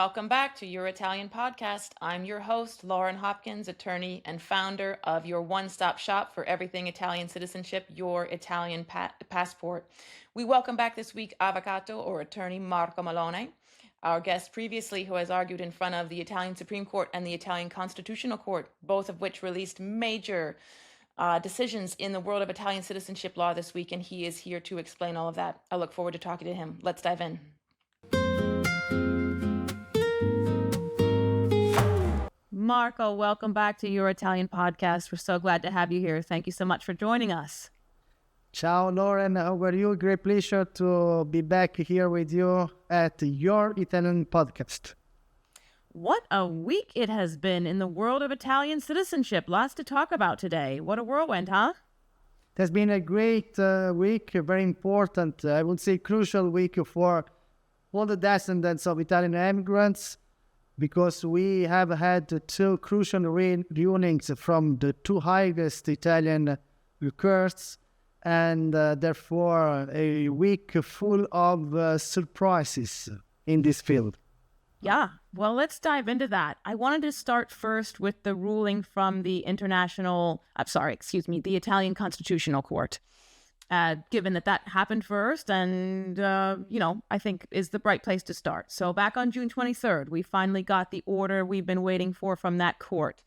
Welcome back to Your Italian Podcast. I'm your host, Lauren Hopkins, attorney and founder of your one-stop shop for everything Italian citizenship, Your Italian Passport. We welcome back this week Avvocato or attorney Marco Mellone, our guest previously who has argued in front of the Italian Supreme Court and the Italian Constitutional Court, both of which released major decisions in the world of Italian citizenship law this week, and he is here to explain all of that. I look forward to talking to him. Let's dive in. Marco, welcome back to Your Italian Podcast. We're so glad to have you here. Thank you so much for joining us. Ciao, Lauren. How are you? Great pleasure to be back here with you at Your Italian Podcast. What a week it has been in the world of Italian citizenship. Lots to talk about today. What a whirlwind, huh? It has been a great week, very important, I would say crucial week for all the descendants of Italian immigrants, because we have had two crucial rulings from the two highest Italian courts, and therefore a week full of surprises in this field. Yeah, well, let's dive into that. I wanted to start first with the ruling from the the Italian Constitutional Court. Given that happened first and, I think is the right place to start. So back on June 23rd, we finally got the order we've been waiting for from that court.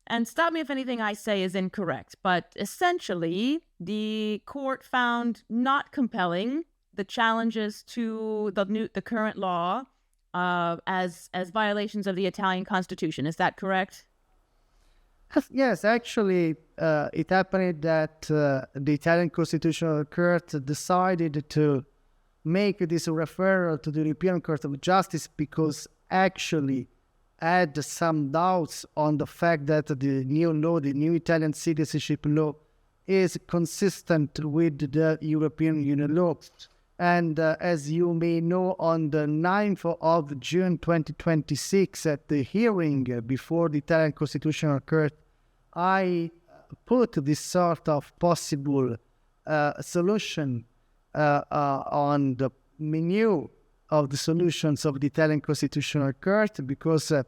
And stop me if anything I say is incorrect, but essentially the court found not compelling the challenges to the current law as violations of the Italian Constitution. Is that correct? Yes, actually, it happened that the Italian Constitutional Court decided to make this referral to the European Court of Justice because actually had some doubts on the fact that the new law, the new Italian citizenship law, is consistent with the European Union law. And as you may know, on the 9th of June 2026, at the hearing before the Italian Constitutional Court, I put this sort of possible solution on the menu of the solutions of the Italian Constitutional Court, because the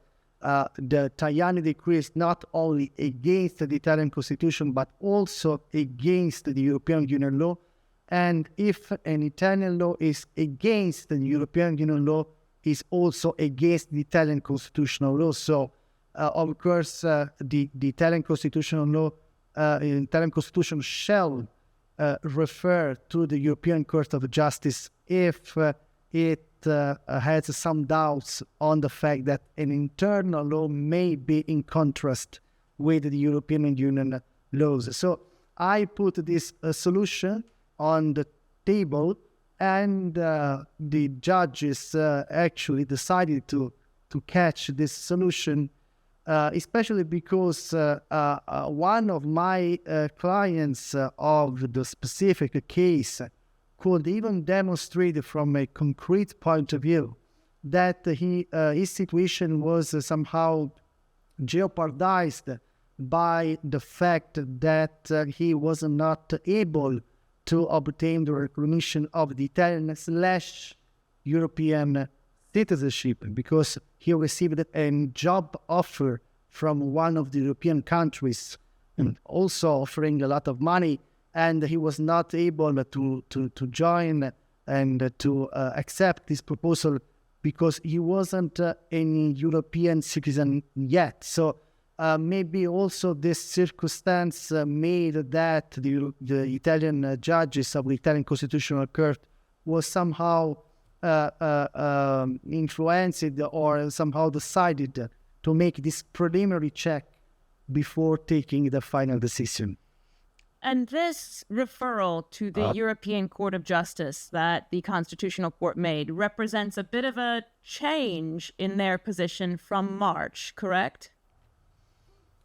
Tajani decree is not only against the Italian Constitution, but also against the European Union law. And if an Italian law is against the European Union law, is also against the Italian constitutional law. So, of course, the Italian constitutional law, the Italian constitution shall refer to the European Court of Justice if it has some doubts on the fact that an internal law may be in contrast with the European Union laws. So I put this solution on the table, and the judges actually decided to catch this solution, especially because one of my clients of the specific case could even demonstrate from a concrete point of view that his situation was somehow jeopardized by the fact that he was not able to obtain the recognition of the Italian/European citizenship, because he received a job offer from one of the European countries, and also offering a lot of money, and he was not able to join and to accept this proposal because he wasn't any European citizen yet. So maybe also this circumstance made that the Italian judges of the Italian Constitutional Court was somehow influenced or somehow decided to make this preliminary check before taking the final decision. And this referral to the European Court of Justice that the Constitutional Court made represents a bit of a change in their position from March, correct?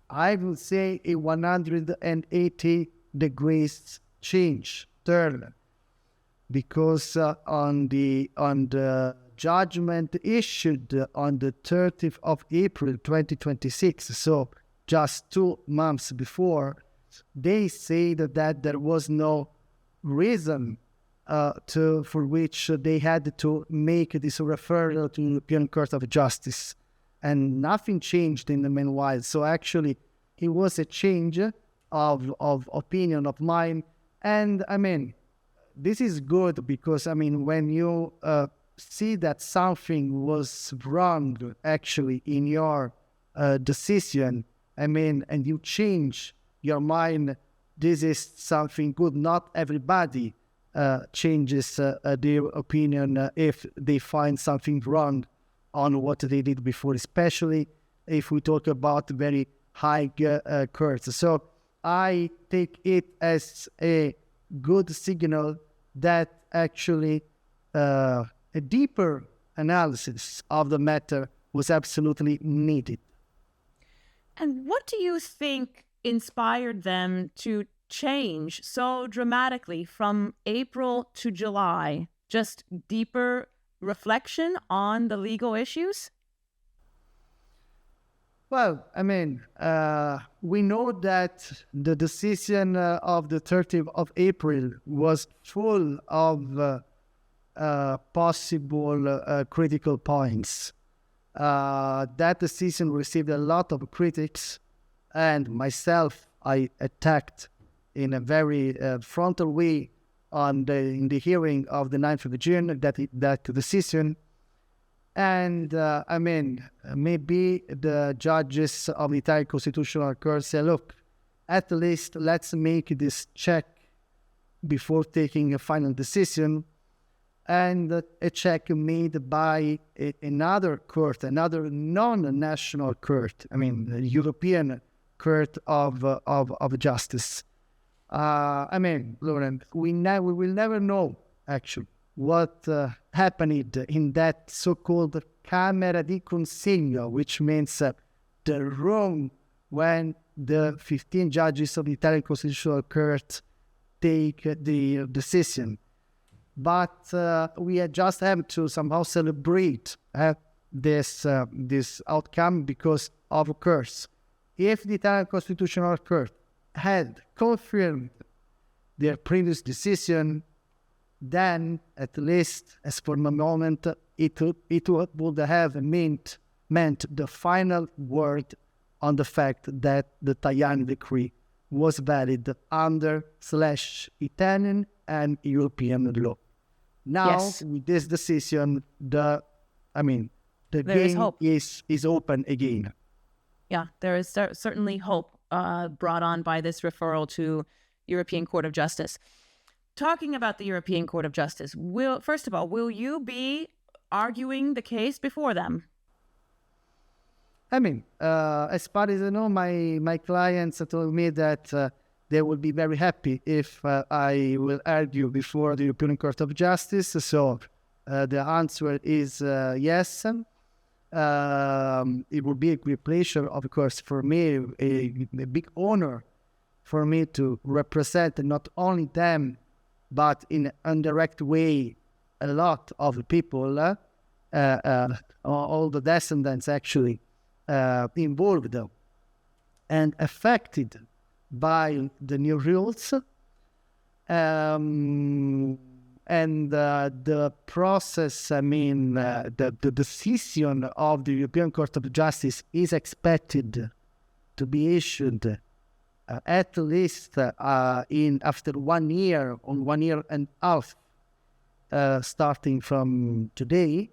I would say a 180 degrees change turn, because on the judgment issued on the 30th of April 2026, so just 2 months before, they said that there was no reason for which they had to make this referral to the European Court of Justice. And nothing changed in the meanwhile. So actually, it was a change of opinion of mine. And I mean, this is good because, I mean, when you see that something was wrong actually in your decision, I mean, and you change your mind, this is something good. Not everybody changes their opinion if they find something wrong on what they did before, especially if we talk about very high courts. So I take it as a good signal that actually a deeper analysis of the matter was absolutely needed. And what do you think inspired them to change so dramatically from April to July? Just deeper reflection on the legal issues? Well, I mean, we know that the decision of the 30th of April was full of possible critical points. That decision received a lot of critics, and myself, I attacked in a very frontal way in the hearing of the 9th of June that decision. And I mean, maybe the judges of the Italian Constitutional Court say, look, at least let's make this check before taking a final decision. And a check made by another court, another non-national court, I mean, the European Court of Justice. I mean, Lauren, we will never know, actually, what happened in that so-called Camera di Consiglio, which means the room when the 15 judges of the Italian Constitutional Court take the decision. But we just have to somehow celebrate this outcome because, of course, if the Italian Constitutional Court had confirmed their previous decision, then at least, as for the moment, it would have meant the final word on the fact that the Tajani decree was valid under /Italian and European law. Now, Yes. with this decision, the There game is open again. Yeah, there is certainly hope brought on by this referral to European Court of Justice. Talking about the European Court of Justice, first of all, will you be arguing the case before them? I mean, as far as I know, my clients told me that they will be very happy if I will argue before the European Court of Justice. So the answer is yes. It would be a great pleasure, of course, for me, a big honor for me to represent not only them, but in an indirect way, a lot of people, all the descendants actually involved and affected by the new rules. And the process, I mean, the decision of the European Court of Justice is expected to be issued at least after 1 year or 1 year and a half, starting from today.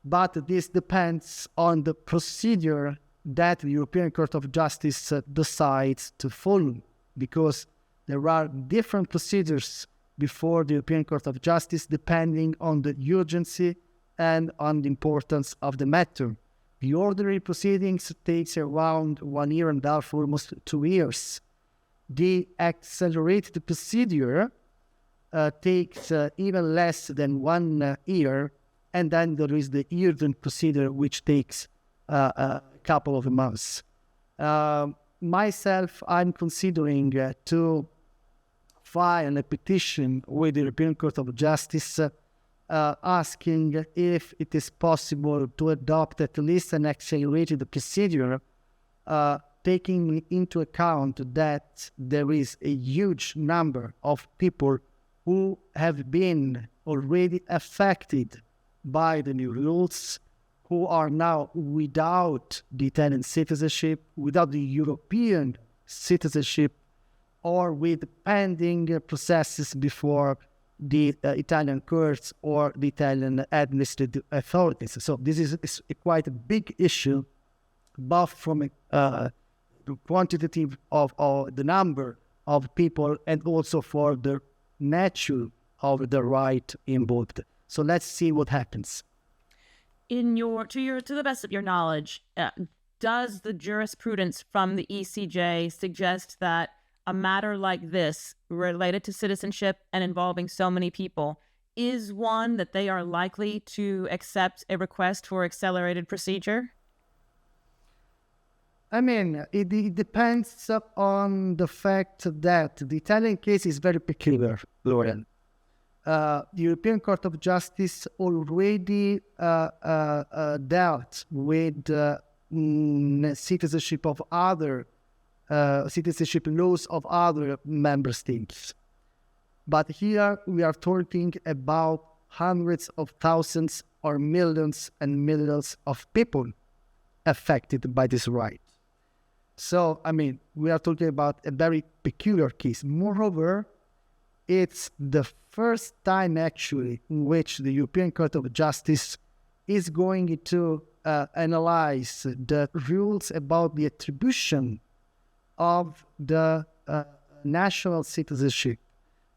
But this depends on the procedure that the European Court of Justice decides to follow, because there are different procedures before the European Court of Justice depending on the urgency and on the importance of the matter. The ordinary proceedings takes around 1 year and a half, almost 2 years. The accelerated procedure takes even less than 1 year, and then there is the urgent procedure, which takes a couple of months. Myself, I'm considering to file a petition with the European Court of Justice asking if it is possible to adopt at least an accelerated procedure, taking into account that there is a huge number of people who have been already affected by the new rules, who are now without the Italian citizenship, without the European citizenship, or with pending processes before the Italian courts or the Italian administrative authorities. So this is quite a big issue, both from the quantitative of the number of people and also for the nature of the right involved. So let's see what happens. To the best of your knowledge, does the jurisprudence from the ECJ suggest that a matter like this, related to citizenship and involving so many people, is one that they are likely to accept a request for accelerated procedure? I mean, it depends on the fact that the Italian case is very peculiar, Lauren. The European Court of Justice already dealt with citizenship of other citizenship laws of other member states. But here we are talking about hundreds of thousands or millions and millions of people affected by this right. So, I mean, we are talking about a very peculiar case. Moreover, it's the first time actually in which the European Court of Justice is going to analyze the rules about the attribution of the national citizenship,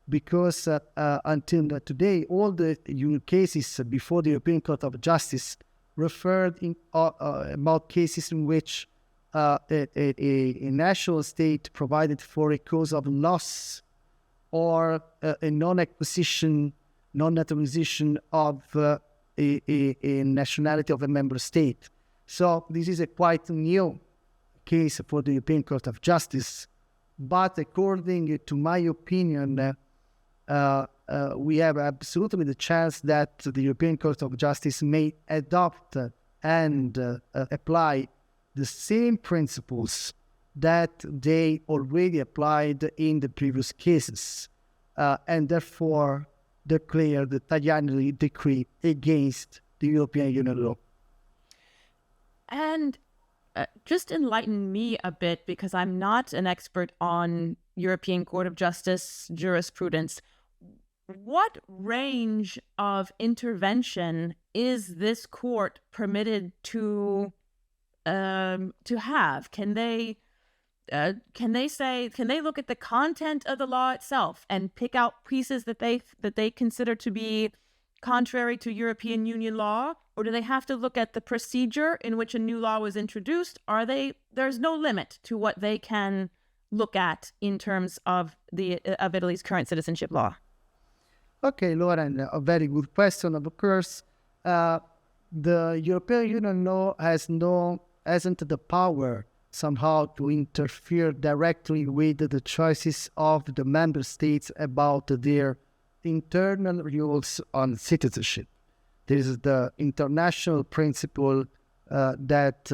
because until today, all the cases before the European Court of Justice referred about cases in which a national state provided for a cause of loss or a non-acquisition, non-naturalization of a nationality of a member state. So this is a quite new case for the European Court of Justice, but according to my opinion, we have absolutely the chance that the European Court of Justice may adopt and apply the same principles that they already applied in the previous cases, and therefore declare the Tajani decree against the European Union law. And just enlighten me a bit, because I'm not an expert on European Court of Justice jurisprudence. What range of intervention is this court permitted to have? Can they look at the content of the law itself and pick out pieces that they consider to be contrary to European Union law, or do they have to look at the procedure in which a new law was introduced? There's no limit to what they can look at in terms of Italy's current citizenship law? Okay, Lauren, a very good question. Of course, the European Union law hasn't the power somehow to interfere directly with the choices of the member states about their internal rules on citizenship. This is the international principle that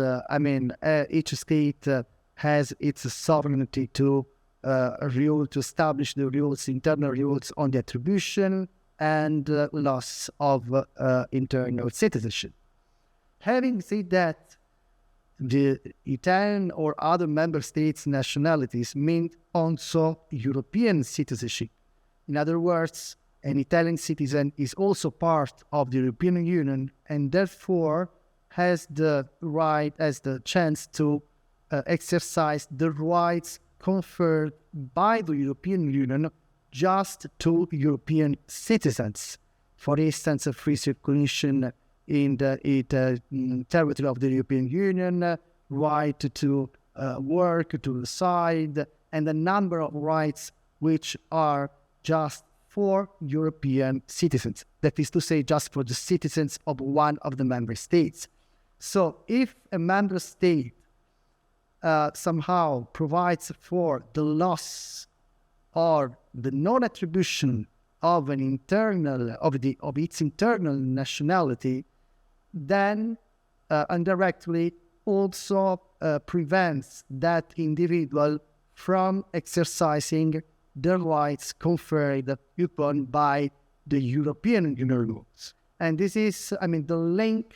each state has its sovereignty to establish the rules, internal rules on the attribution and loss of internal citizenship. Having said that, the Italian or other member states' nationalities mean also European citizenship. In other words, an Italian citizen is also part of the European Union and therefore has the chance to exercise the rights conferred by the European Union just to European citizens. For instance, a free circulation in the territory of the European Union, right to work, to reside, and a number of rights which are just for European citizens. That is to say, just for the citizens of one of the member states. So if a member state somehow provides for the loss or the non-attribution of its internal nationality, then indirectly also prevents that individual from exercising the rights conferred upon by the European Union laws. And this is, the link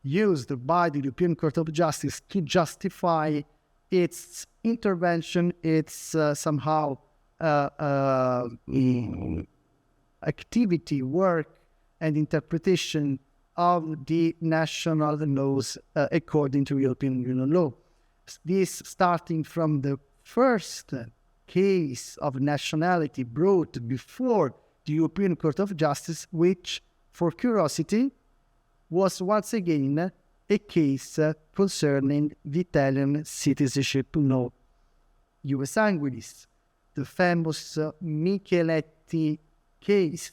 used by the European Court of Justice to justify its intervention, its activity, work, and interpretation of the national laws according to European Union law. This starting from the first case of nationality brought before the European Court of Justice, which, for curiosity, was once again a case concerning the Italian citizenship law, jure sanguinis. The famous Micheletti case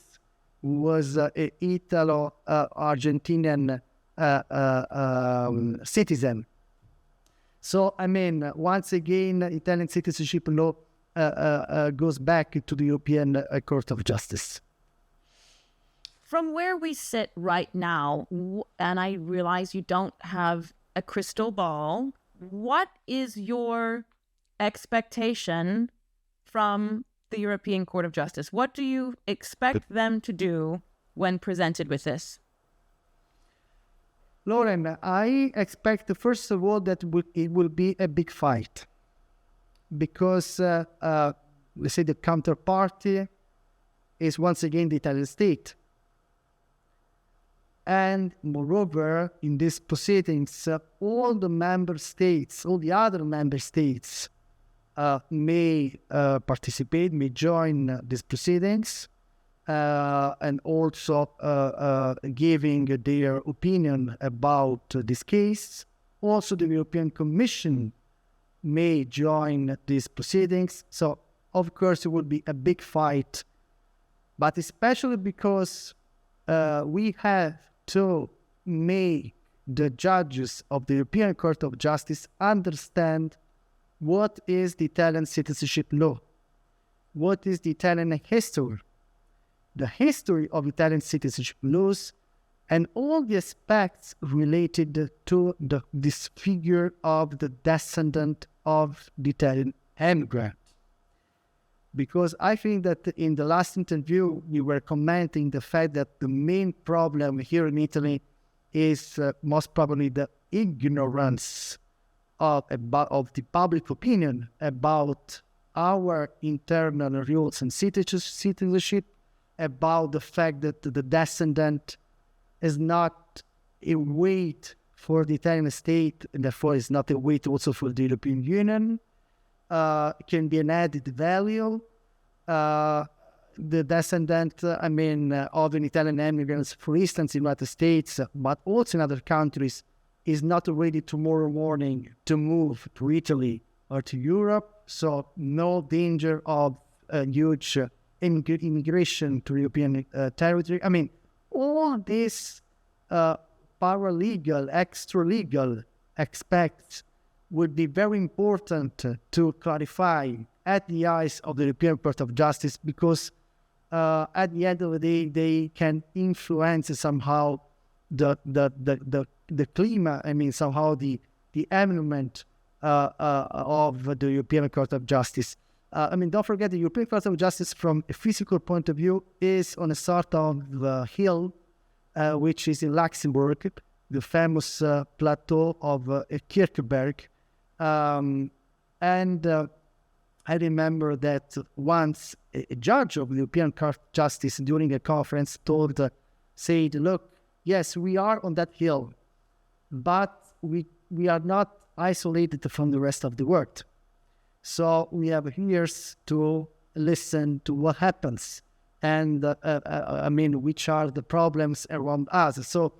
was an Italo-Argentinian citizen. So, once again, Italian citizenship law goes back to the European Court of Justice. From where we sit right now, and I realize you don't have a crystal ball, what is your expectation from the European Court of Justice? What do you expect them to do when presented with this? Lauren, I expect, first of all, that it will be a big fight. Because, let's say, the counterparty is once again the Italian state. And moreover, in these proceedings, all the other member states may participate, may join these proceedings, and also giving their opinion about this case. Also, the European Commission may join these proceedings. So, of course, it will be a big fight, but especially because we have to make the judges of the European Court of Justice understand what is the Italian citizenship law, what is the Italian history, the history of Italian citizenship laws, and all the aspects related to this figure of the descendant of the Italian immigrant. Because I think that in the last interview, you were commenting the fact that the main problem here in Italy is most probably the ignorance of the public opinion about our internal rules and citizenship, about the fact that the descendant is not a weight for the Italian state, and therefore is not a weight also for the European Union. Can be an added value. The descendant, of an Italian immigrants, for instance, in the United States, but also in other countries, is not ready tomorrow morning to move to Italy or to Europe. So no danger of huge immigration to European territory. All these paralegal, extra-legal aspects would be very important to clarify at the eyes of the European Court of Justice, because at the end of the day, they can influence somehow the climate, somehow the environment of the European Court of Justice. Don't forget, the European Court of Justice, from a physical point of view, is on a sort of hill, which is in Luxembourg, the famous plateau of Kirchberg. I remember that once a judge of the European Court of Justice during a conference said, look, yes, we are on that hill, but we are not isolated from the rest of the world. So we have ears to listen to what happens and, which are the problems around us. So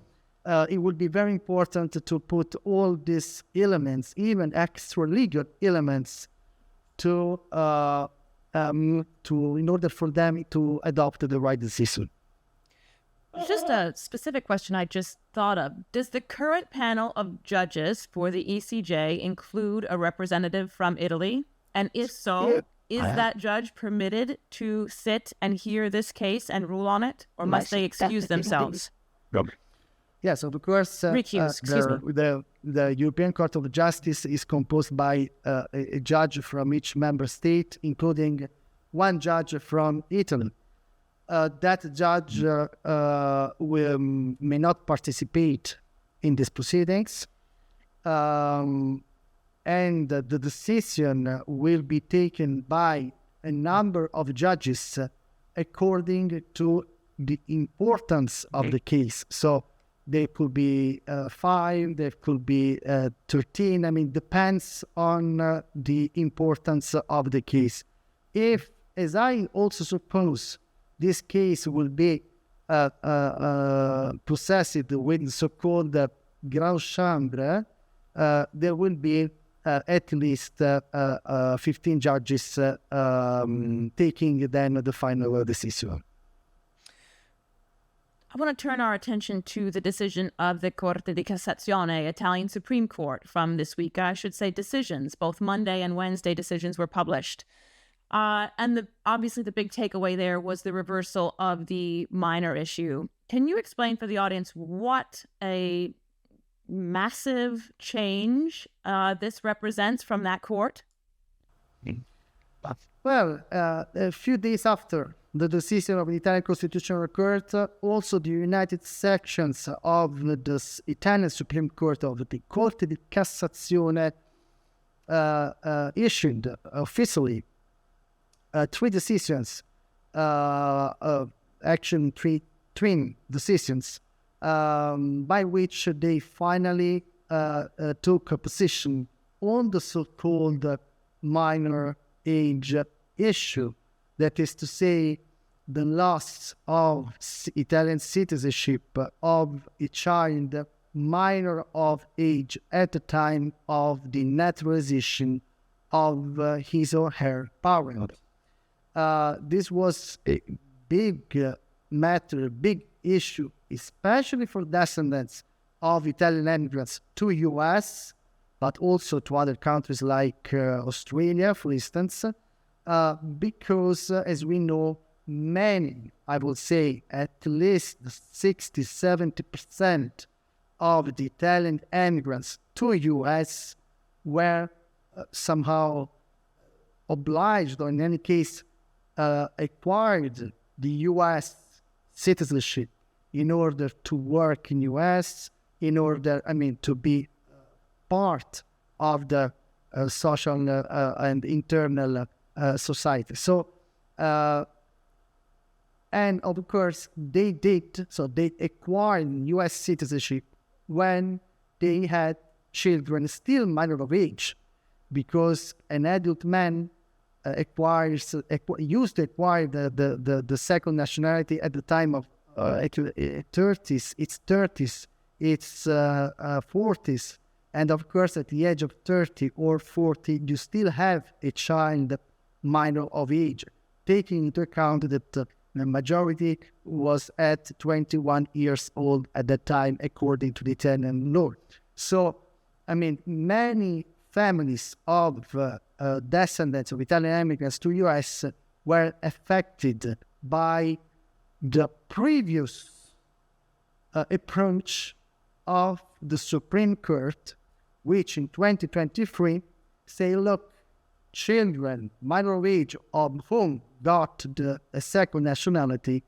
it would be very important to put all these elements, even extra legal elements, in order for them to adopt the right decision. Just a specific question I just thought of. Does the current panel of judges for the ECJ include a representative from Italy? And if so, is that judge permitted to sit and hear this case and rule on it? Or must they excuse themselves? Yes, of course. The European Court of Justice is composed by a judge from each member state, including one judge from Italy. That judge may not participate in these proceedings, and the decision will be taken by a number of judges according to the importance of the case. So there could be 5, there could be 13. I mean, depends on the importance of the case. If, as I also suppose, this case will be processed with so-called grand chambre, there will be at least 15 judges taking then the final decision. I want to turn our attention to the decision of the Corte di Cassazione, Italian Supreme Court, from this week. I should say decisions. Both Monday and Wednesday decisions were published. And obviously the big takeaway there was the reversal of the minor issue. Can you explain for the audience what a massive change this represents from that court? Well, a few days after the decision of the Italian Constitutional Court, also the United Sections of the Italian Supreme Court of the Corte di Cassazione issued officially 3 decisions, actually three twin decisions, by which they finally took a position on the so-called minor age issue. That is to say, the loss of Italian citizenship of a child minor of age at the time of the naturalization of his or her parent. This was a big matter, big issue, especially for descendants of Italian immigrants to US, but also to other countries like Australia, for instance, because, as we know, many, I would say at least 60-70% of the Italian immigrants to US were somehow obliged, or in any case, acquired the US citizenship in order to work in US, in order, to be part of the social and internal society. So, and of course, they acquired US citizenship when they had children still minor of age, because an adult man used to acquire the second nationality at the time of 30s, its 40s, and of course at the age of 30 or 40 you still have a child minor of age, taking into account that the majority was at 21 years old at that time according to the Italian law. So, many families of descendants of Italian immigrants to US were affected by the previous approach of the Supreme Court, which in 2023 say, look, children minor of age of whom got a second nationality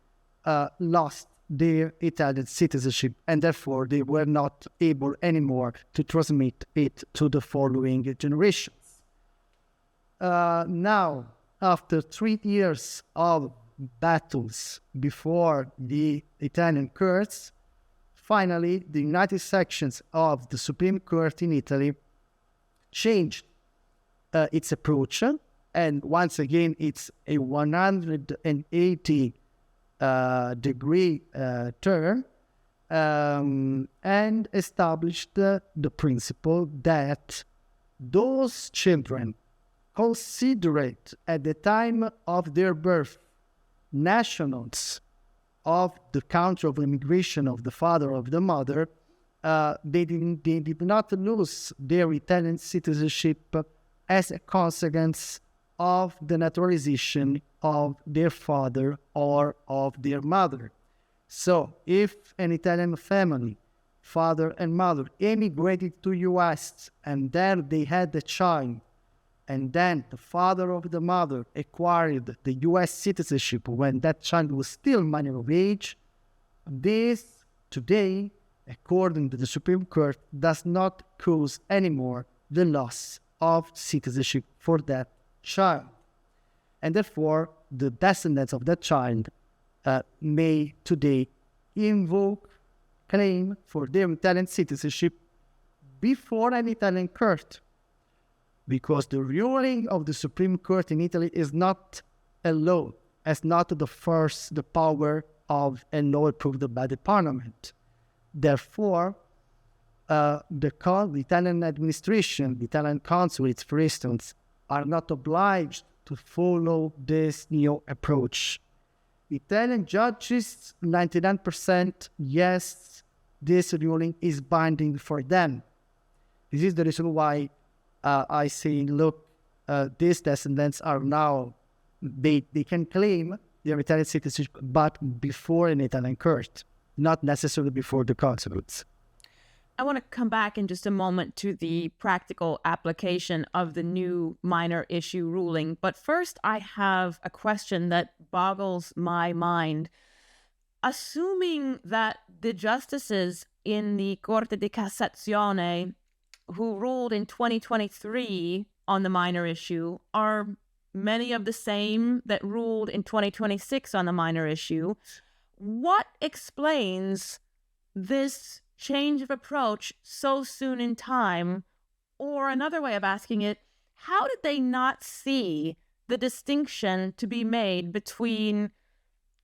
lost their Italian citizenship, and therefore they were not able anymore to transmit it to the following generations. Now, after 3 years of battles before the Italian courts, finally the United Sections of the Supreme Court in Italy changed its approach, and once again it's a 180 degree turn, and established the principle that those children considered at the time of their birth nationals of the country of immigration of the father or of the mother, they did not lose their Italian citizenship as a consequence of the naturalization of their father or of their mother. So, if an Italian family, father and mother, emigrated to US and there they had a child and then the father of the mother acquired the U.S. citizenship when that child was still minor of age, this today, according to the Supreme Court, does not cause anymore the loss of citizenship for that child. And therefore, the descendants of that child may today invoke claim for their Italian citizenship before an Italian court, because the ruling of the Supreme Court in Italy is not a law, as not the power of a law approved by the Parliament. Therefore, the Italian administration, the Italian consulates, for instance, are not obliged to follow this new approach. Italian judges, 99%, yes, this ruling is binding for them. This is the reason why I say, look, these descendants are now, they can claim their Italian citizenship, but before an Italian court, not necessarily before the consulates. I want to come back in just a moment to the practical application of the new minor issue ruling. But first, I have a question that boggles my mind. Assuming that the justices in the Corte di Cassazione who ruled in 2023 on the minor issue are many of the same that ruled in 2026 on the minor issue, what explains this change of approach so soon in time? Or another way of asking it, how did they not see the distinction to be made between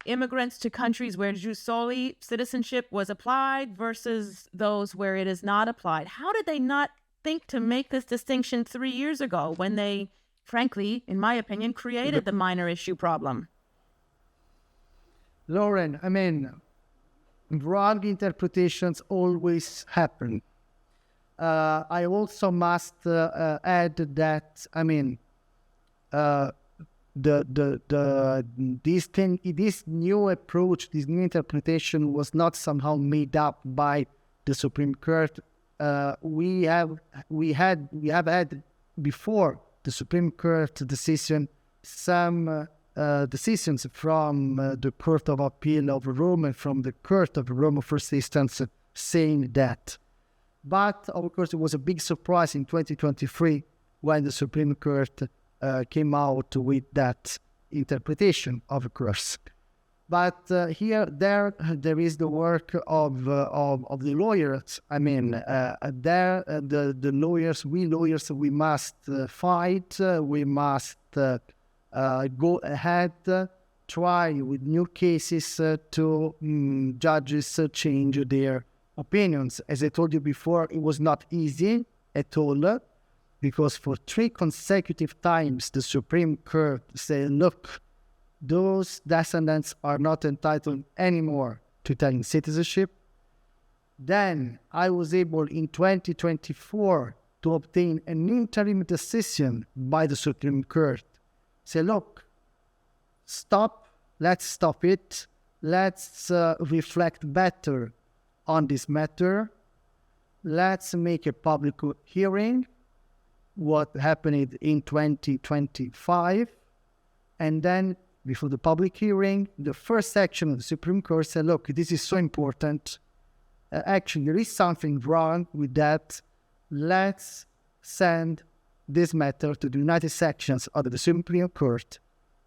immigrants to countries where jus soli citizenship was applied versus those where it is not applied? How did they not think to make this distinction 3 years ago when they, frankly, in my opinion, created the minor issue problem? Lauren, I mean, wrong interpretations always happen. I also must add that, I mean, this new approach, this new interpretation was not somehow made up by the Supreme Court. We have had before the Supreme Court decision some decisions from the Court of Appeal of Rome and from the Court of Rome First Instance saying that. But of course, it was a big surprise in 2023 when the Supreme Court came out with that interpretation, of course. But there is the work of the lawyers. I mean, the lawyers, we must fight. We must go ahead, try with new cases to judges change their opinions. As I told you before, it was not easy at all, because for 3 consecutive times the Supreme Court said, look, those descendants are not entitled anymore to Italian citizenship. Then I was able in 2024 to obtain an interim decision by the Supreme Court. Say, look, let's stop it. Let's reflect better on this matter. Let's make a public hearing, what happened in 2025. And then before the public hearing, the first section of the Supreme Court said, look, this is so important. Actually, there is something wrong with that. Let's send this matter to the United Sections of the Supreme Court.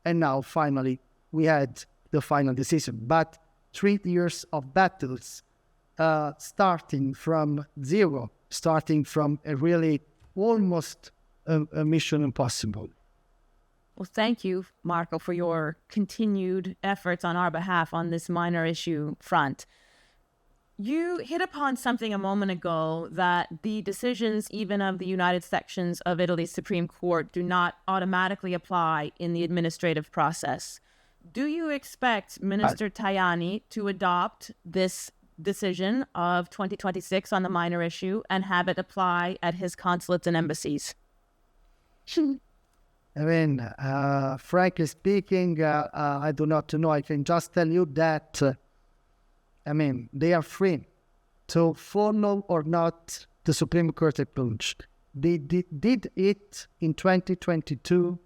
And now, finally, we had the final decision. But 3 years of battles, starting from zero, starting from a really almost a mission impossible. Well, thank you, Marco, for your continued efforts on our behalf on this minor issue front. You hit upon something a moment ago, that the decisions even of the United Sections of Italy's Supreme Court do not automatically apply in the administrative process. Do you expect Minister Tajani to adopt this decision of 2026 on the minor issue and have it apply at his consulates and embassies? I mean, frankly speaking, I do not know. I can just tell you that, they are free to follow or not the Supreme Court approach. They did it in 2022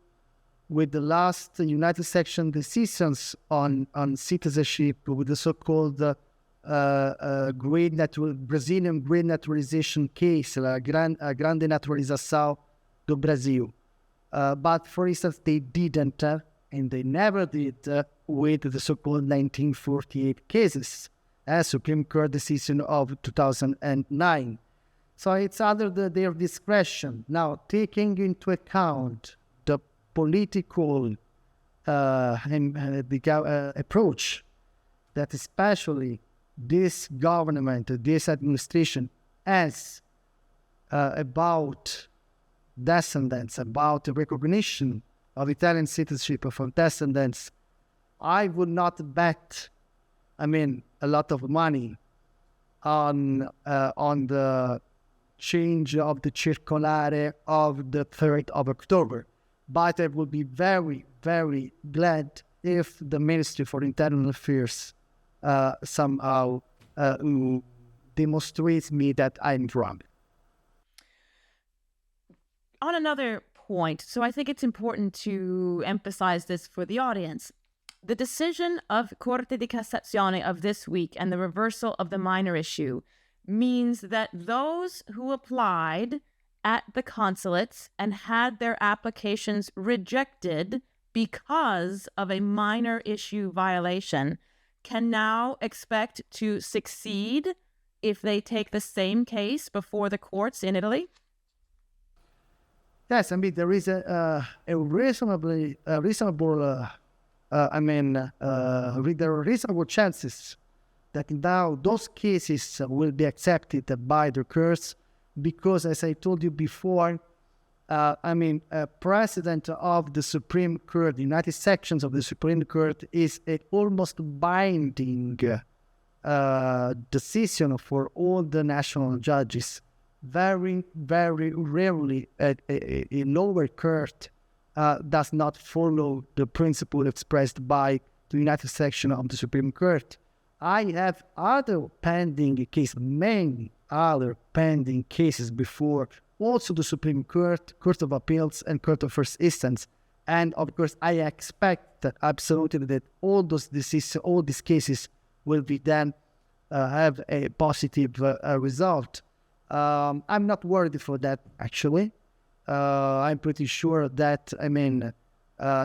with the last United Section decisions on citizenship, with the so-called Brazilian great naturalization case, Grande Naturalização do Brasil. But for instance, they didn't, and they never did, with the so-called 1948 cases, as Supreme Court decision of 2009. So it's under their discretion. Now, taking into account the political approach that especially this government, this administration has about descendants, about the recognition of Italian citizenship for descendants, I would not bet, a lot of money on the change of the circolare of the 3rd of October. But I would be very, very glad if the Ministry for Internal Affairs somehow demonstrates me that I'm wrong. On another point, so I think it's important to emphasize this for the audience. The decision of Corte di Cassazione of this week and the reversal of the minor issue means that those who applied at the consulates and had their applications rejected because of a minor issue violation can now expect to succeed if they take the same case before the courts in Italy? Yes, there is there are reasonable chances that now those cases will be accepted by the courts because, as I told you before, a president of the Supreme Court, the United Sections of the Supreme Court, is an almost binding decision for all the national judges. Very, very rarely a lower court does not follow the principle expressed by the United Section of the Supreme Court. I have other pending cases, many other pending cases before also the Supreme Court, Court of Appeals, and Court of First Instance. And of course, I expect that absolutely that all those decisions, all these cases will be then have a positive result. I'm not worried for that, actually. I'm pretty sure that,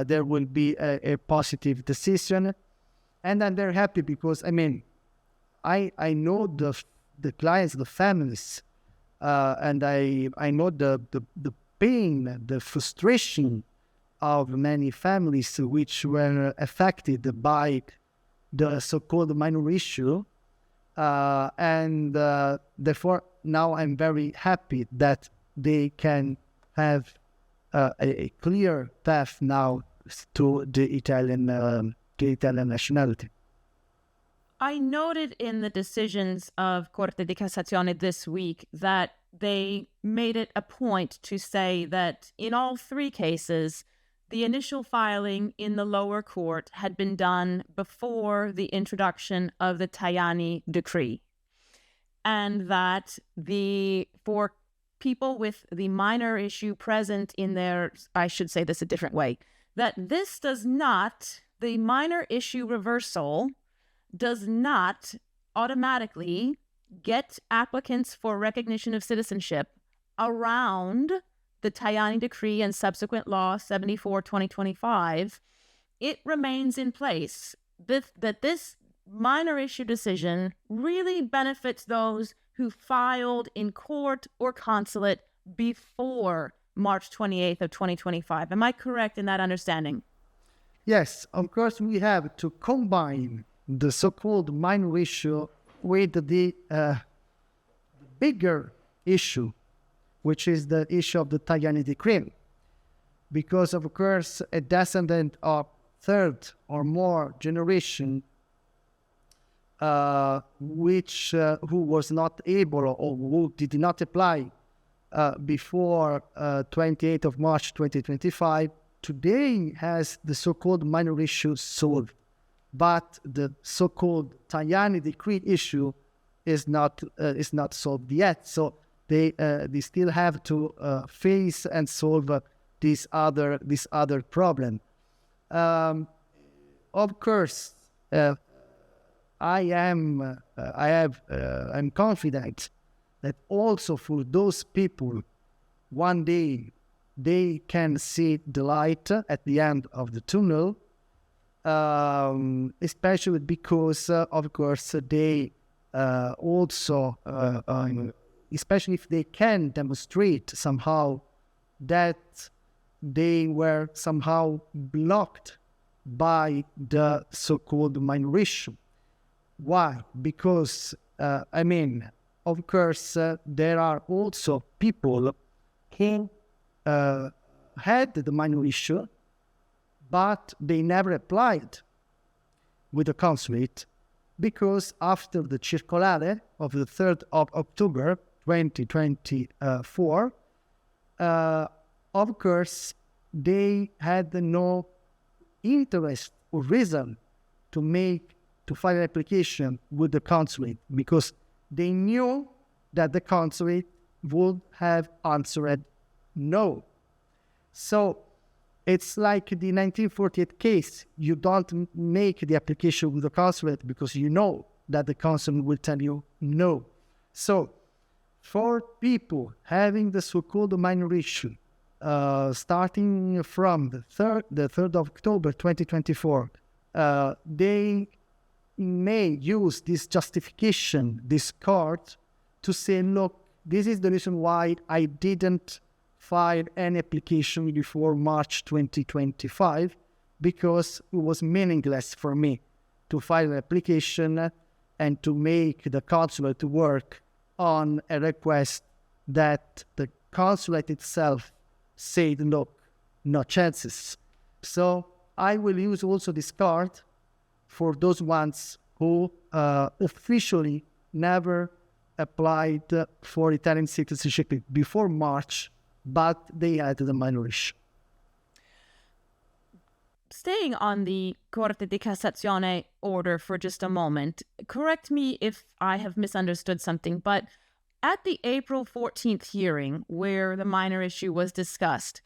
there will be a positive decision. And I'm very happy because, I know the clients, the families, and I know the pain, the frustration of many families which were affected by the so-called minor issue. And therefore, now I'm very happy that they can have a clear path now to the Italian nationality. I noted in the decisions of Corte di Cassazione this week that they made it a point to say that in all three cases, the initial filing in the lower court had been done before the introduction of the Tajani decree. And that for people with the minor issue present in their, I should say this a different way, that this does not, the minor issue reversal does not automatically get applicants for recognition of citizenship around the Tajani decree and subsequent law 74/2025. It remains in place. That this minor issue decision really benefits those who filed in court or consulate before March 28th of 2025. Am I correct in that understanding? Yes, of course, we have to combine the so-called minor issue with the bigger issue, which is the issue of the Tajani decree. Because, of course, a descendant of third or more generation who was not able or who did not apply before 28th of March 2025, today has the so-called minor issue solved. But the so-called Tajani decree issue is not solved yet. So they still have to face and solve this other problem. Of course, I'm confident that also for those people, one day they can see the light at the end of the tunnel, especially because, of course, they also, especially if they can demonstrate somehow that they were somehow blocked by the so-called minor issue. Why? Because, of course, there are also people who had the minor issue, but they never applied with the consulate, because after the circolare of the 3rd of October 2024, of course, they had no interest or reason to file an application with the consulate, because they knew that the consulate would have answered no. So it's like the 1948 case. You don't make the application with the consulate because you know that the consulate will tell you no. So for people having the so-called minor issue, starting from the 3rd of October 2024, they may use this justification, this card, to say, look, this is the reason why I didn't file any application before March 2025, because it was meaningless for me to file an application and to make the consulate work on a request that the consulate itself said, look, no chances. So I will use also this card for those ones who officially never applied for Italian citizenship before March, but they had the minor issue. Staying on the Corte di Cassazione order for just a moment, correct me if I have misunderstood something, but at the April 14th hearing where the minor issue was discussed,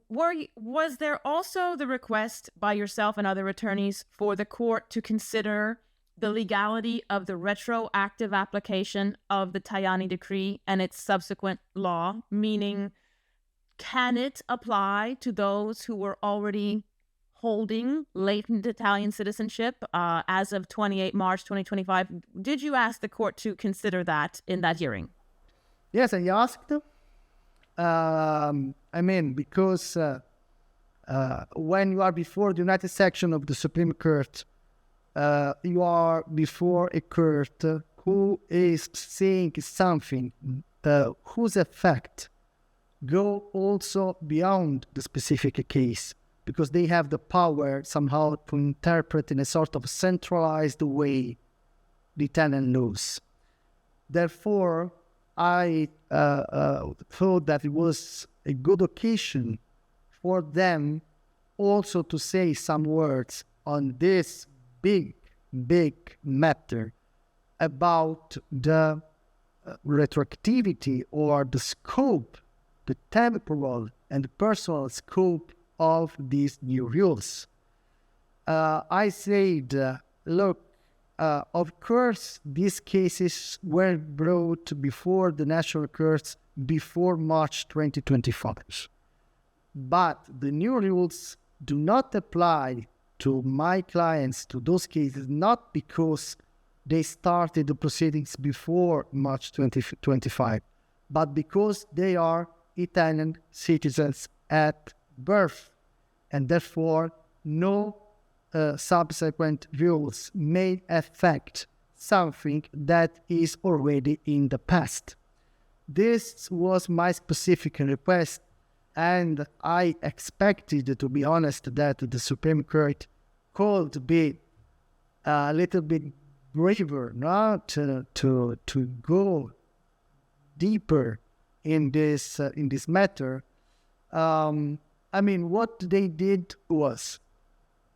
was there also the request by yourself and other attorneys for the court to consider the legality of the retroactive application of the Tajani decree and its subsequent law? Meaning, can it apply to those who were already holding latent Italian citizenship as of 28 March 2025? Did you ask the court to consider that in that hearing? Yes, I asked. Because when you are before the United Section of the Supreme Court, you are before a court who is saying something whose effect go also beyond the specific case, because they have the power somehow to interpret in a sort of centralized way the Italian laws. Therefore, I thought that it was a good occasion for them also to say some words on this big matter about the retroactivity or the scope, the temporal and personal scope of these new rules. I said, look, of course, these cases were brought before the national courts before March 2025. But the new rules do not apply to my clients, to those cases, not because they started the proceedings before March 2025, but because they are Italian citizens at birth, and therefore no subsequent rules may affect something that is already in the past. This was my specific request, and I expected, to be honest, that the Supreme Court could be a little bit braver, not to go deeper in this matter. What they did was,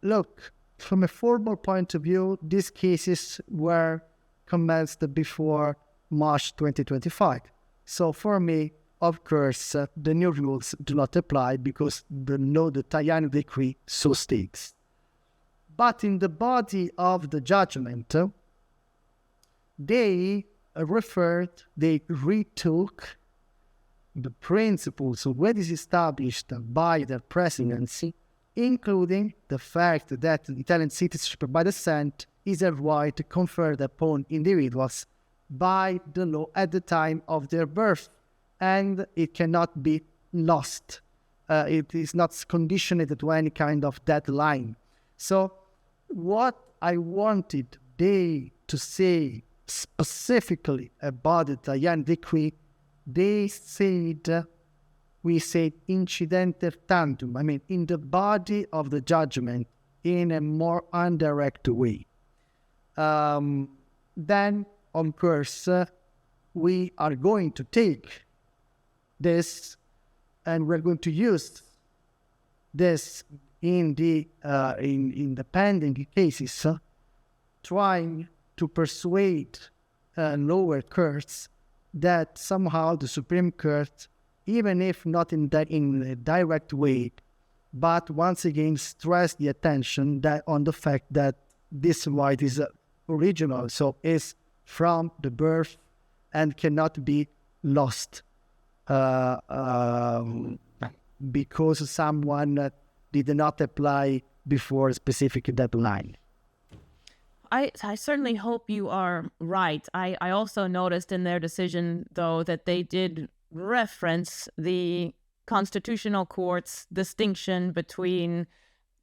look, from a formal point of view, these cases were commenced before March 2025. So for me, of course, the new rules do not apply because the Tajani decree so states. But in the body of the judgment, they retook the principles already established by the presidency, including the fact that the Italian citizenship by descent is a right conferred upon individuals by the law at the time of their birth, and it cannot be lost. It is not conditioned to any kind of deadline. So what I wanted they to say specifically about the Tajani decree, they said, we said incidenter tantum, I mean, in the body of the judgment, in a more indirect way. Then, of course, we are going to take this and we're going to use this in the pending cases, trying to persuade lower courts that somehow the Supreme Court, even if not in a direct way, but once again stress the attention that on the fact that this right is original, so is from the birth and cannot be lost because someone did not apply before a specific deadline. I certainly hope you are right. I also noticed in their decision, though, that they did reference the Constitutional Court's distinction between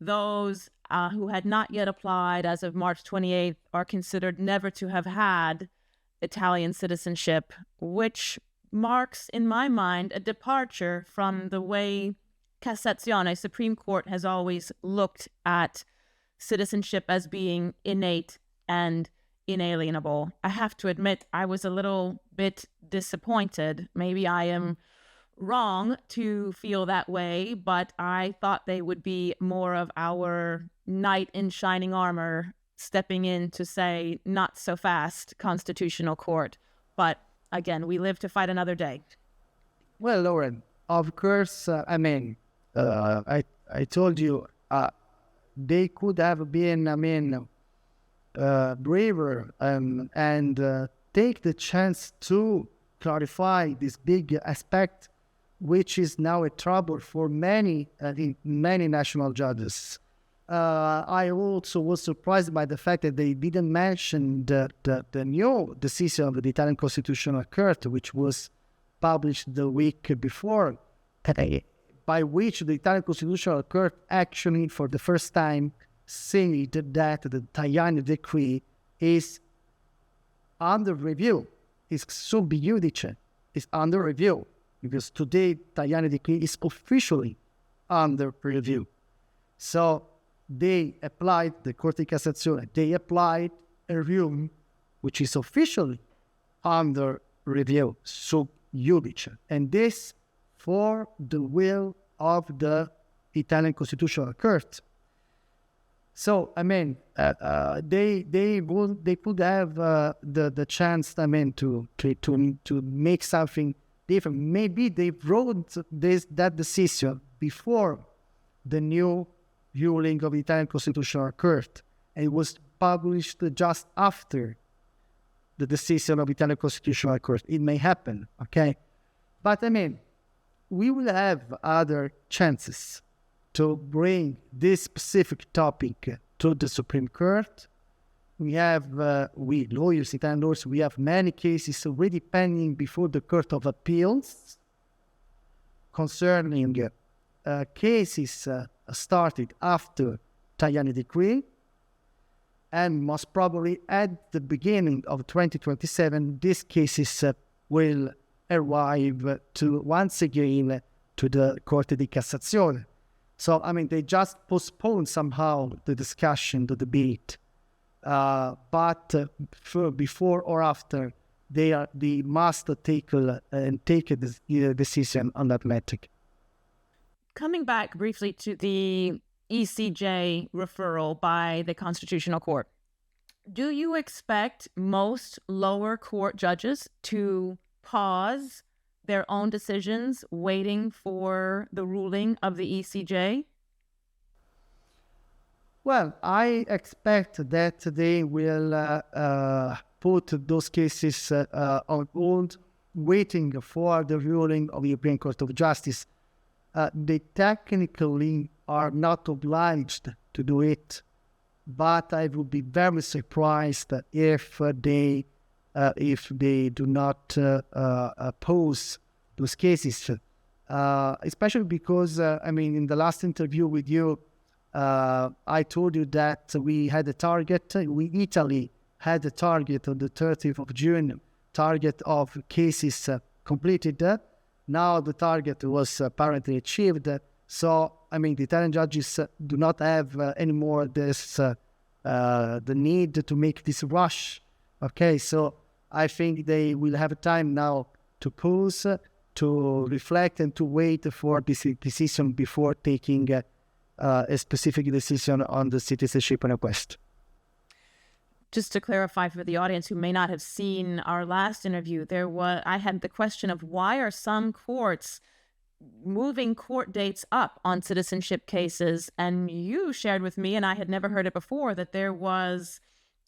those who had not yet applied as of March 28th are considered never to have had Italian citizenship, which marks, in my mind, a departure from the way Cassazione, Supreme Court, has always looked at citizenship as being innate and inalienable. I have to admit, I was a little bit disappointed. Maybe I am wrong to feel that way, but I thought they would be more of our knight in shining armor stepping in to say, not so fast, Constitutional Court. But again, we live to fight another day. Well, Lauren, of course, I told you, they could have been, braver and take the chance to clarify this big aspect, which is now a trouble for many national judges. I also was surprised by the fact that they didn't mention the new decision of the Italian Constitutional Court, which was published the week before, by which the Italian Constitutional Court actually, for the first time, said that the Tajani decree is under review, is sub judice, is under review, because today Tajani decree is officially under review. So they applied, the Corte Cassazione, they applied a rule which is officially under review, sub judice, and this for the will of the Italian Constitutional Court. So, they could have the chance, to make something different. Maybe they wrote that decision before the new ruling of the Italian Constitutional Court, and it was published just after the decision of the Italian Constitutional Court. It may happen, okay? But, we will have other chances to bring this specific topic to the Supreme Court. We have, we lawyers, Italian lawyers, we have many cases already pending before the Court of Appeals concerning cases started after Tajani decree, and most probably at the beginning of 2027, these cases will arrive to once again to the Corte di Cassazione. So, they just postponed somehow the discussion, the debate. But before or after, they must take a decision on that matter. Coming back briefly to the ECJ referral by the Constitutional Court, do you expect most lower court judges to pause their own decisions, waiting for the ruling of the ECJ? Well, I expect that they will put those cases on hold, waiting for the ruling of the European Court of Justice. They technically are not obliged to do it, but I would be very surprised if they do not oppose those cases, especially because, in the last interview with you, I told you that we had a target. Italy had a target on the 30th of June, target of cases completed. Now the target was apparently achieved. So, the Italian judges do not have anymore the need to make this rush. Okay, so I think they will have time now to pause, to reflect, and to wait for this decision before taking a specific decision on the citizenship request. Just to clarify for the audience who may not have seen our last interview, I had the question of why are some courts moving court dates up on citizenship cases, and you shared with me, and I had never heard it before, that there was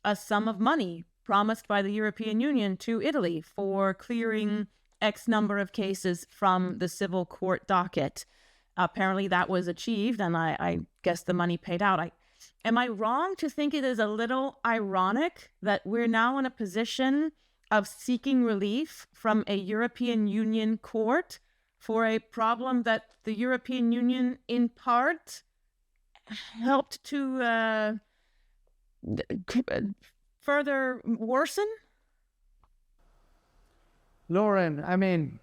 a sum of money promised by the European Union to Italy for clearing X number of cases from the civil court docket. Apparently that was achieved, and I guess the money paid out. Am I wrong to think it is a little ironic that we're now in a position of seeking relief from a European Union court for a problem that the European Union, in part, helped to further worsen? Lauren,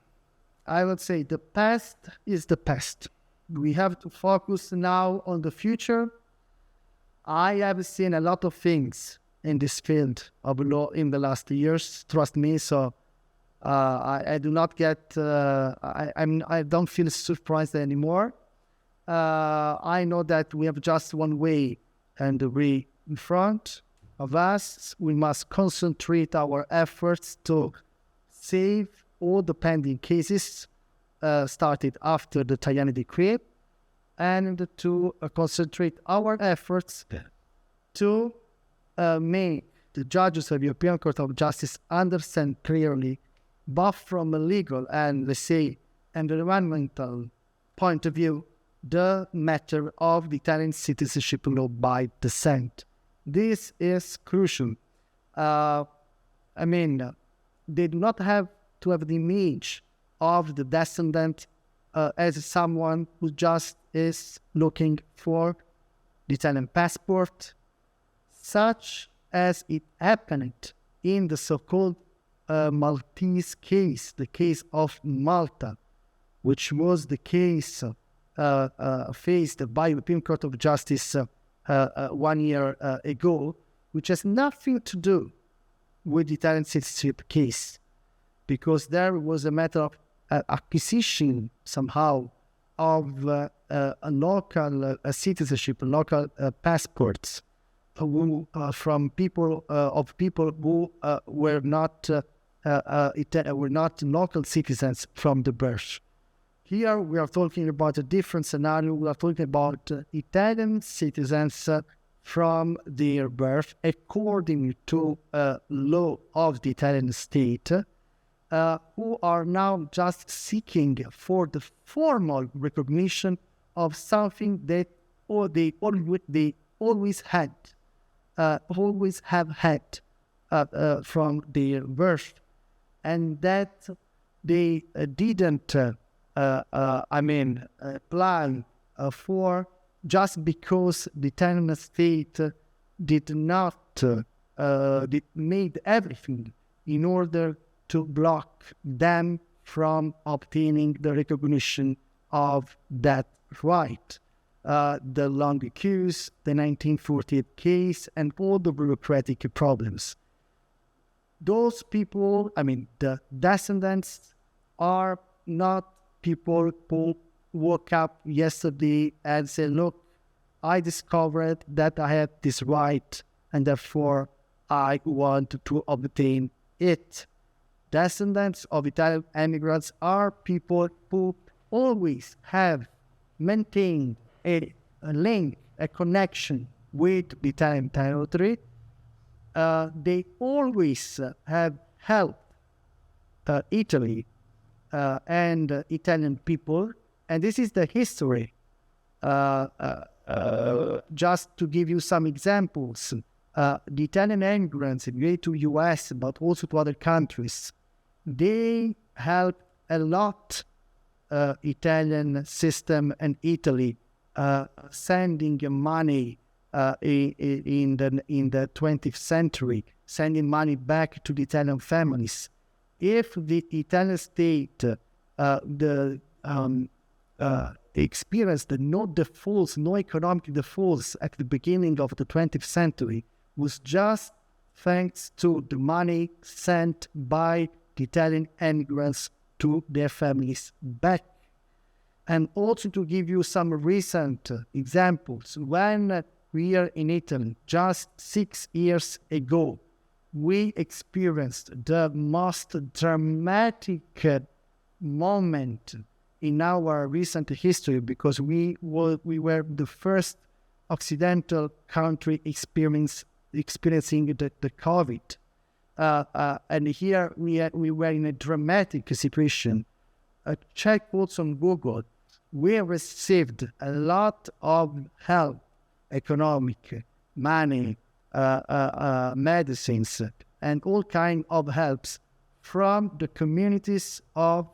I would say the past is the past. We have to focus now on the future. I have seen a lot of things in this field of law in the last years, trust me, so I do not get, I don't feel surprised anymore. I know that we have just one way, and we in front of us, we must concentrate our efforts to save all the pending cases started after the Tajani decree, and to concentrate our efforts to make the judges of the European Court of Justice understand clearly, both from a legal and, let's say, environmental point of view, the matter of the Italian citizenship law by descent. This is crucial. They do not have to have the image of the descendant as someone who just is looking for the Italian passport, such as it happened in the so-called Maltese case, the case of Malta, which was the case faced by the European Court of Justice 1 year ago, which has nothing to do with the Italian citizenship case, because there was a matter of acquisition somehow of a local citizenship, local passports from people who were not local citizens from the birth. Here we are talking about a different scenario. We are talking about Italian citizens from their birth, according to law of the Italian state, who are now just seeking for the formal recognition of something that they always have had from their birth, and that they didn't plan for, just because the Italian state did not made everything in order to block them from obtaining the recognition of that right. The long queues, the 1948 case, and all the bureaucratic problems. Those people, the descendants, are not people who woke up yesterday and said, look, I discovered that I have this right, and therefore I want to obtain it. descendants of Italian immigrants are people who always have maintained a link, a connection with the Italian territory. They always have helped Italy and Italian people, and this is the history. Just to give you some examples, the Italian immigrants immigrated to US, but also to other countries. They helped a lot Italian system and Italy sending money in the 20th century, sending money back to the Italian families. If the Italian state experienced no defaults, no economic defaults at the beginning of the 20th century, was just thanks to the money sent by the Italian immigrants to their families back. And also to give you some recent examples, when we are in Italy, just 6 years ago, we experienced the most dramatic moment in our recent history, because we were the first Occidental country experiencing the COVID. And here we were in a dramatic situation. Check also on Google. We received a lot of help, economic, money, medicines, and all kinds of helps from the communities of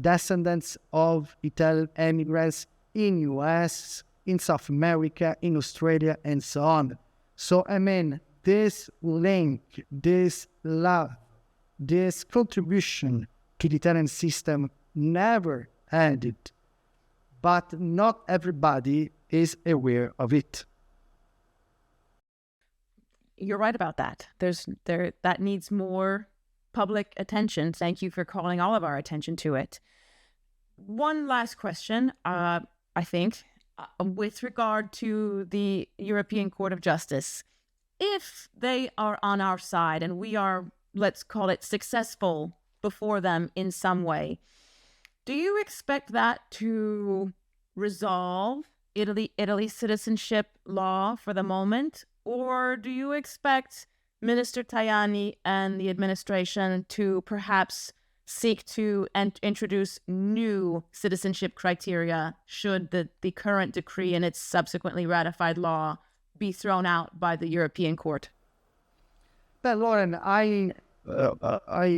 descendants of Italian immigrants in US, in South America, in Australia, and so on. So, I mean, this link, this love, this contribution to the Italian system never ended. But not everybody is aware of it. You're right about that. That needs more public attention. Thank you for calling all of our attention to it. One last question, I think, with regard to the European Court of Justice. If they are on our side and we are, let's call it, successful before them in some way, do you expect that to resolve Italy's citizenship law for the moment? Or do you expect Minister Tajani and the administration to perhaps seek to introduce new citizenship criteria should the current decree and its subsequently ratified law be thrown out by the European Court? Well, Lauren, I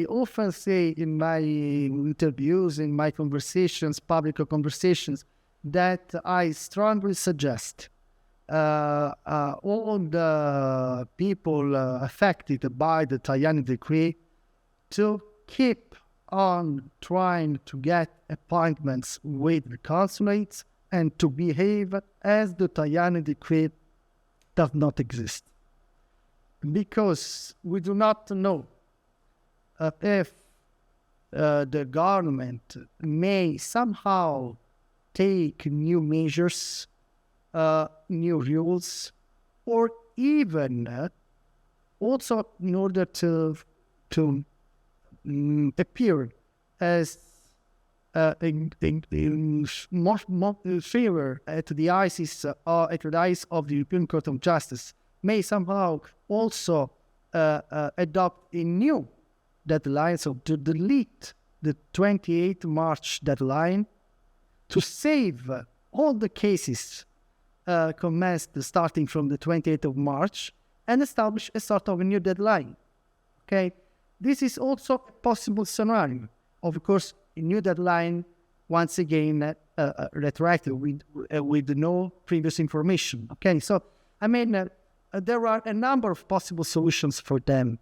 often say in my interviews, in my conversations, public conversations, that I strongly suggest all the people affected by the Tajani decree to keep on trying to get appointments with the consulates and to behave as the Tajani decree does not exist. Because we do not know if the government may somehow take new measures, new rules, or even also in order to appear as more favor at the eyes of the European Court of Justice, may somehow also adopt a new deadline, so to delete the 28th March deadline, to save all the cases commenced starting from the 28th of March and establish a sort of a new deadline. Okay, this is also a possible scenario. Of course, a new deadline, once again, retroactive with no previous information. Okay, so I mean, there are a number of possible solutions for them.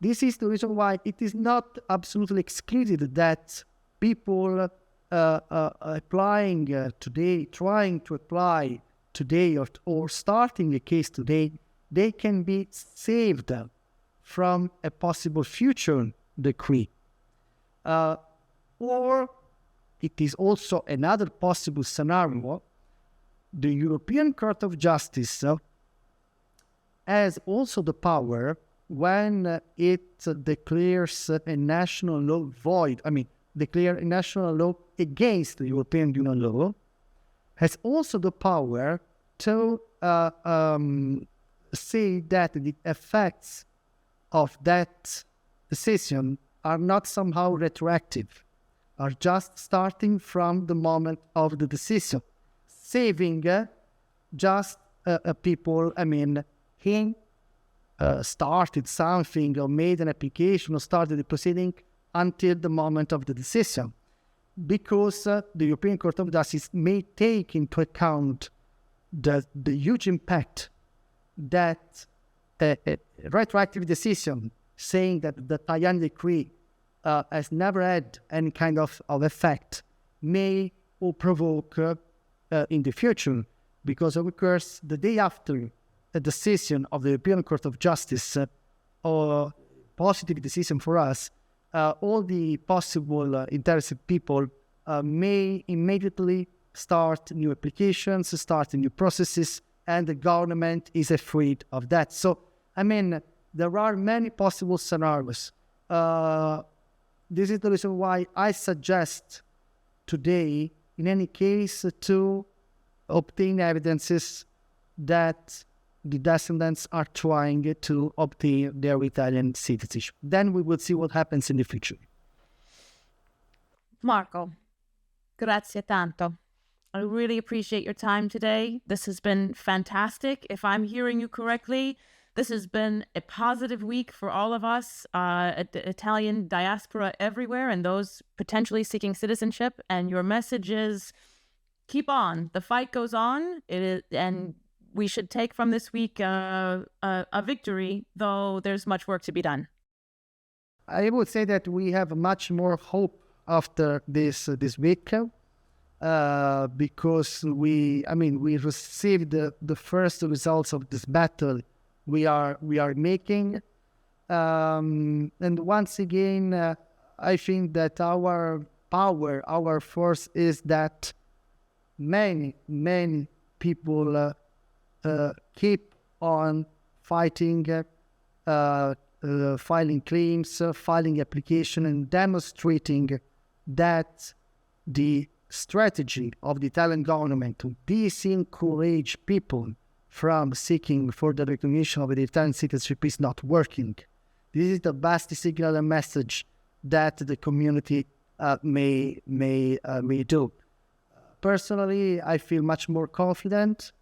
This is the reason why it is not absolutely excluded that people applying today, trying to apply today or starting a case today, they can be saved from a possible future decree. Or it is also another possible scenario. The European Court of Justice has also the power when it declares a national law void, declare a national law against the European Union law, has also the power to say that the effects of that decision are not somehow retroactive, are just starting from the moment of the decision, saving just people, he started something or made an application or started the proceeding until the moment of the decision. Because the European Court of Justice may take into account the huge impact that a retroactive decision saying that the Tajani decree has never had any kind of effect may or provoke in the future. Because of course, the day after a decision of the European Court of Justice or positive decision for us, all the possible interested people may immediately start new applications, start new processes, and the government is afraid of that. So, there are many possible scenarios. This is the reason why I suggest today, in any case, to obtain evidences that the descendants are trying to obtain their Italian citizenship. Then we will see what happens in the future. Marco, grazie tanto. I really appreciate your time today. This has been fantastic. If I'm hearing you correctly, this has been a positive week for all of us, Italian diaspora everywhere, and those potentially seeking citizenship. And your message is, keep on. The fight goes on, and we should take from this week a victory, though there's much work to be done. I would say that we have much more hope after this week, because we received the first results of this battle we are making, and once again, I think that our power, our force is that many people keep on fighting, filing claims, filing application, and demonstrating that the strategy of the Italian government to disencourage people from seeking for the recognition of the Italian citizenship is not working. This is the best signal and message that the community may do. Personally, I feel much more confident.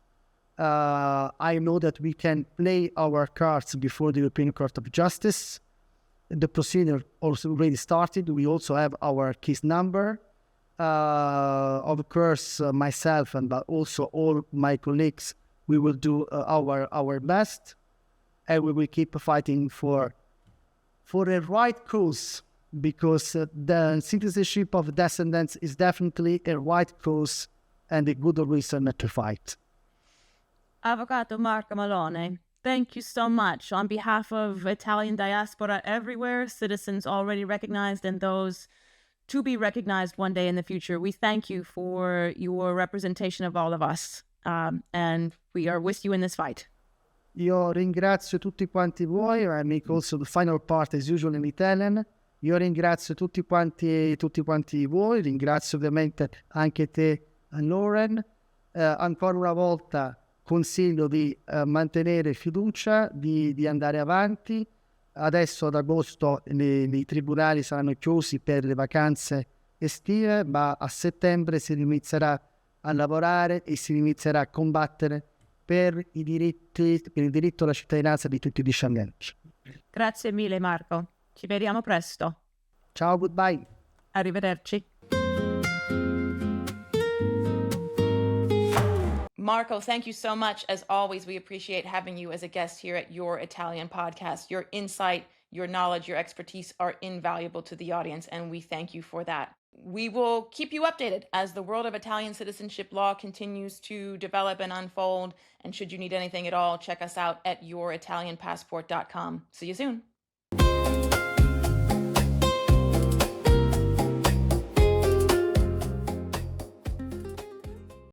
I know that we can play our cards before the European Court of Justice. The procedure also already started. We also have our case number. Of course, myself and but also all my colleagues, we will do our best, and we will keep fighting for a right cause, because the citizenship of descendants is definitely a right cause and a good reason to fight. Avvocato Marco Mellone, thank you so much. On behalf of Italian diaspora everywhere, citizens already recognized and those to be recognized one day in the future, we thank you for your representation of all of us, and we are with you in this fight. Io ringrazio tutti quanti voi. I make also the final part as usual in Italian. Io ringrazio tutti quanti voi, ringrazio ovviamente anche te, Lauren. Ancora una volta consiglio di mantenere fiducia, di andare avanti. Adesso ad agosto i tribunali saranno chiusi per le vacanze estive, ma a settembre si inizierà a lavorare e si inizierà a combattere per il diritto alla cittadinanza di tutti i discendenti. Grazie mille, Marco. Ci vediamo presto. Ciao, goodbye. Arrivederci. Marco, thank you so much. As always, we appreciate having you as a guest here at Your Italian Podcast. Your insight, your knowledge, your expertise are invaluable to the audience, and we thank you for that. We will keep you updated as the world of Italian citizenship law continues to develop and unfold. And should you need anything at all, check us out at youritalianpassport.com. See you soon.